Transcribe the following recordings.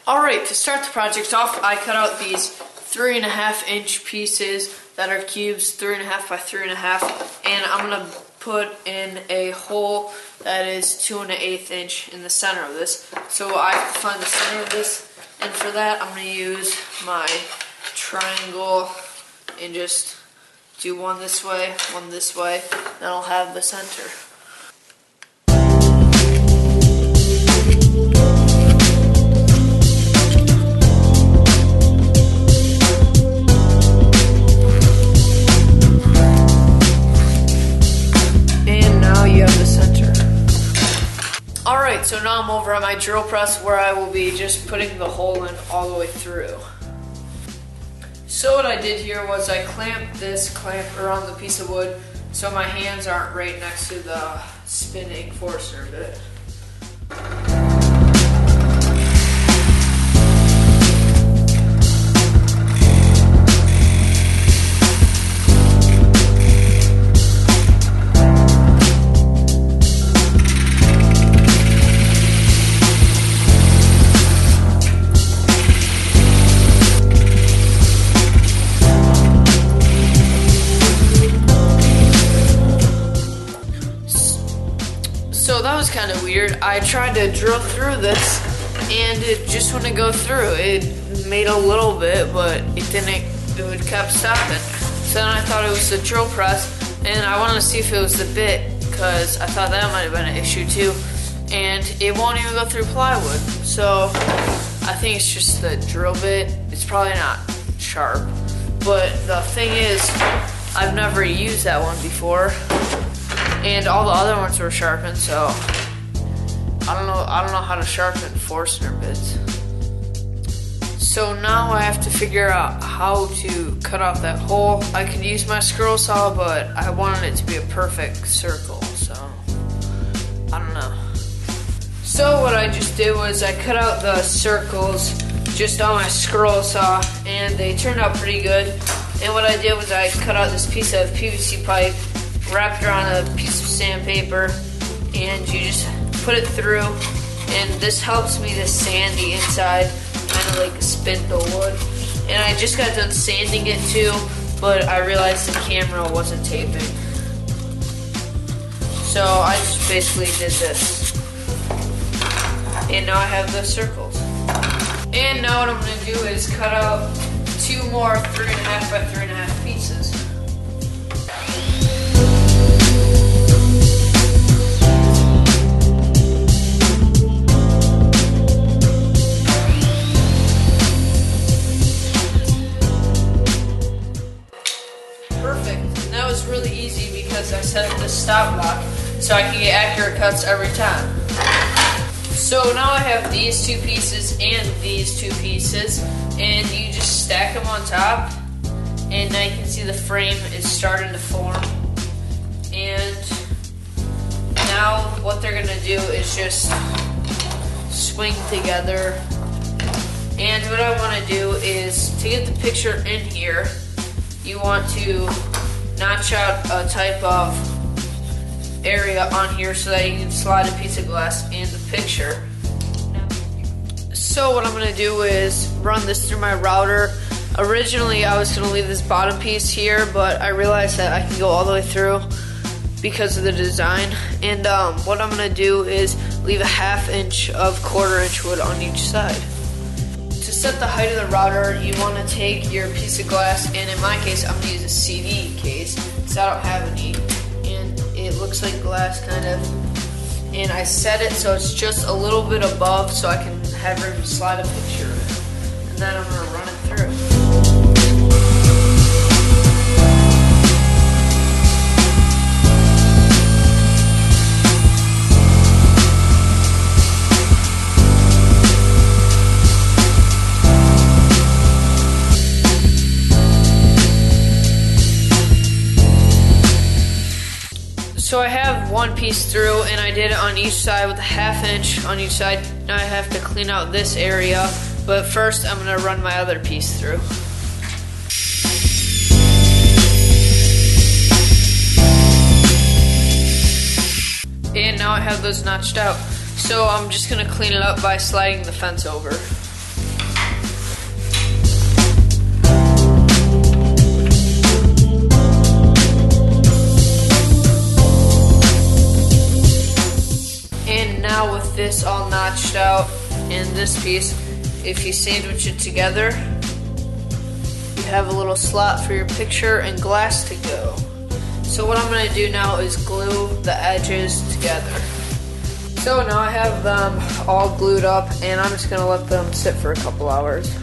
Alright, to start the project off, I cut out these 3.5 inch pieces that are cubes, 3.5 by 3.5, and I'm going to put in a hole that is 2 1/8 inch in the center of this. So I have to find the center of this, and for that I'm going to use my triangle and just do one this way, then I'll have the center. Alright, so now I'm over at my drill press where I will be just putting the hole in all the way through. So what I did here was I clamped this clamp around the piece of wood so my hands aren't right next to the spinning Forstner bit. So that was kind of weird. I tried to drill through this and it just wouldn't go through. It made a little bit, but it kept stopping. So then I thought it was the drill press and I wanted to see if it was the bit because I thought that might have been an issue too. And it won't even go through plywood. So I think it's just the drill bit. It's probably not sharp. But the thing is, I've never used that one before. And all the other ones were sharpened, so I don't know how to sharpen Forstner bits. So now I have to figure out how to cut off that hole. I could use my scroll saw, but I wanted it to be a perfect circle, so I don't know. So what I just did was I cut out the circles just on my scroll saw, and they turned out pretty good. And what I did was I cut out this piece of PVC pipe, wrapped around a piece of sandpaper, and you just put it through, and this helps me to sand the inside, kind of like a spindle would. And I just got done sanding it too, but I realized the camera wasn't taping. So I just basically did this. And now I have the circles. And now what I'm going to do is cut out 2 more 3.5 by 3.5 pieces. That was really easy because I set the stop block so I can get accurate cuts every time. So now I have these 2 pieces and these 2 pieces, and you just stack them on top, and now you can see the frame is starting to form. And now what they're gonna do is just swing together. And what I want to do is to get the picture in here, you want to notch out a type of area on here so that you can slide a piece of glass in the picture. So what I'm going to do is run this through my router. Originally I was going to leave this bottom piece here, but I realized that I can go all the way through because of the design. And what I'm going to do is leave a 1/2 inch of 1/4 inch wood on each side. To set the height of the router, you want to take your piece of glass, and in my case, I'm going to use a CD case, because I don't have any, and it looks like glass, kind of, and I set it so it's just a little bit above, so I can have room to slide a picture in, and then I'm going to run it through. So I have one piece through, and I did it on each side with a 1/2 inch on each side. Now I have to clean out this area, but first I'm going to run my other piece through. And now I have those notched out. So I'm just going to clean it up by sliding the fence over. this all notched out in this piece. If you sandwich it together, you have a little slot for your picture and glass to go. So what I'm going to do now is glue the edges together. So now I have them all glued up, and I'm just going to let them sit for a couple hours.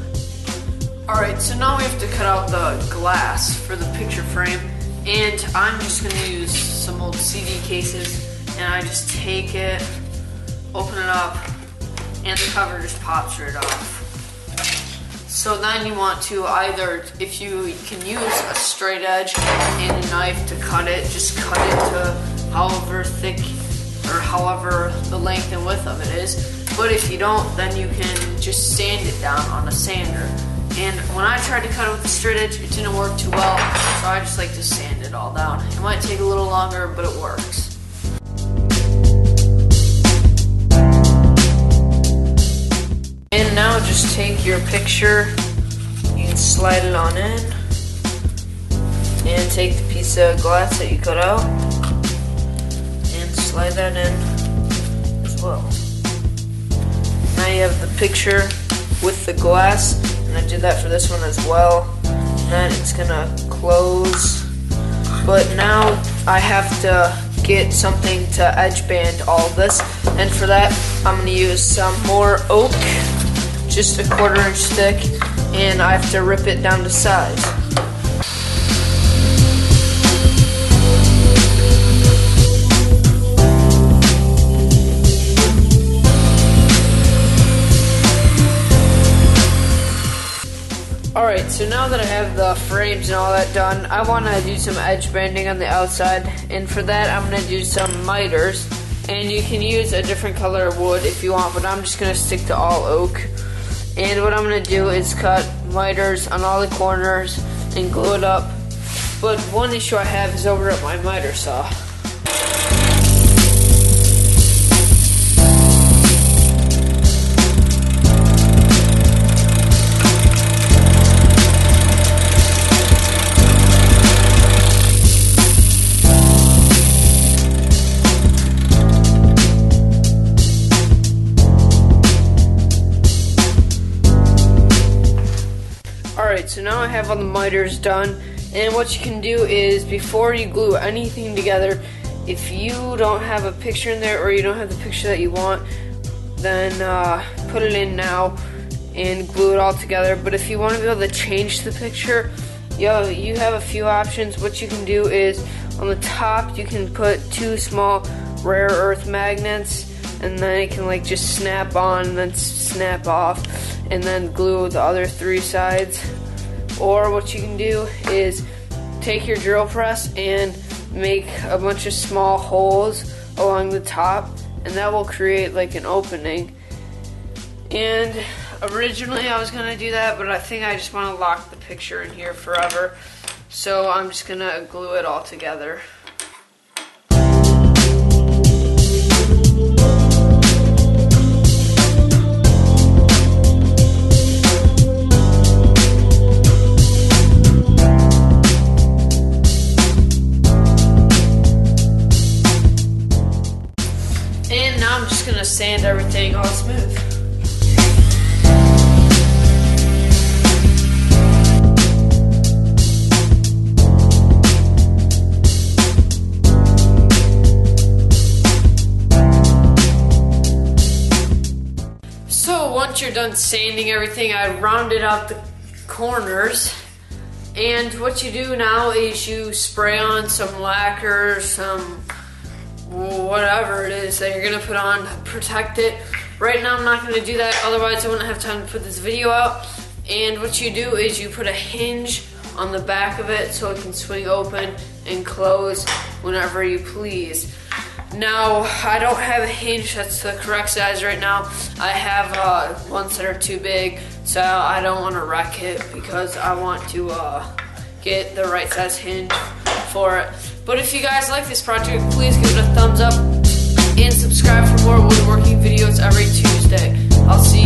Alright, so now we have to cut out the glass for the picture frame, and I'm just going to use some old CD cases, and I just take it, open it up, and the cover just pops right off. So then you want to either, if you can use a straight edge and a knife to cut it, just cut it to however thick or however the length and width of it is. But if you don't, then you can just sand it down on a sander. And when I tried to cut it with a straight edge, it didn't work too well, so I just like to sand it all down. It might take a little longer, but it works. And now just take your picture, you can slide it on in, and take the piece of glass that you cut out, and slide that in as well. Now you have the picture with the glass, and I did that for this one as well. Then it's gonna close, but now I have to get something to edge band all this, and for that I'm gonna use some more oak, just a 1/4 inch thick, and I have to rip it down to size. Alright, so now that I have the frames and all that done, I want to do some edge banding on the outside, and for that I'm going to do some miters, and you can use a different color of wood if you want, but I'm just going to stick to all oak. And what I'm going to do is cut miters on all the corners and glue it up, but one issue I have is over at my miter saw. Alright, so now I have all the miters done, and what you can do is, before you glue anything together, if you don't have a picture in there or you don't have the picture that you want, then put it in now and glue it all together. But if you want to be able to change the picture, you have a few options. What you can do is, on the top you can put 2 small rare earth magnets, and then it can like just snap on and then snap off, and then glue the other 3 sides. Or what you can do is take your drill press and make a bunch of small holes along the top, and that will create like an opening. And originally I was going to do that, but I think I just want to lock the picture in here forever, so I'm just going to glue it all together. And now I'm just going to sand everything all smooth. So once you're done sanding everything, I rounded out the corners. And what you do now is you spray on some lacquer, some whatever it is that you're gonna put on to protect it. Right now I'm not gonna do that, otherwise I wouldn't have time to put this video out. And what you do is you put a hinge on the back of it so it can swing open and close whenever you please. Now, I don't have a hinge that's the correct size right now. I have ones that are too big, so I don't want to wreck it because I want to get the right size hinge for it. But if you guys like this project, please give it a thumbs up and subscribe for more woodworking videos every Tuesday. I'll see you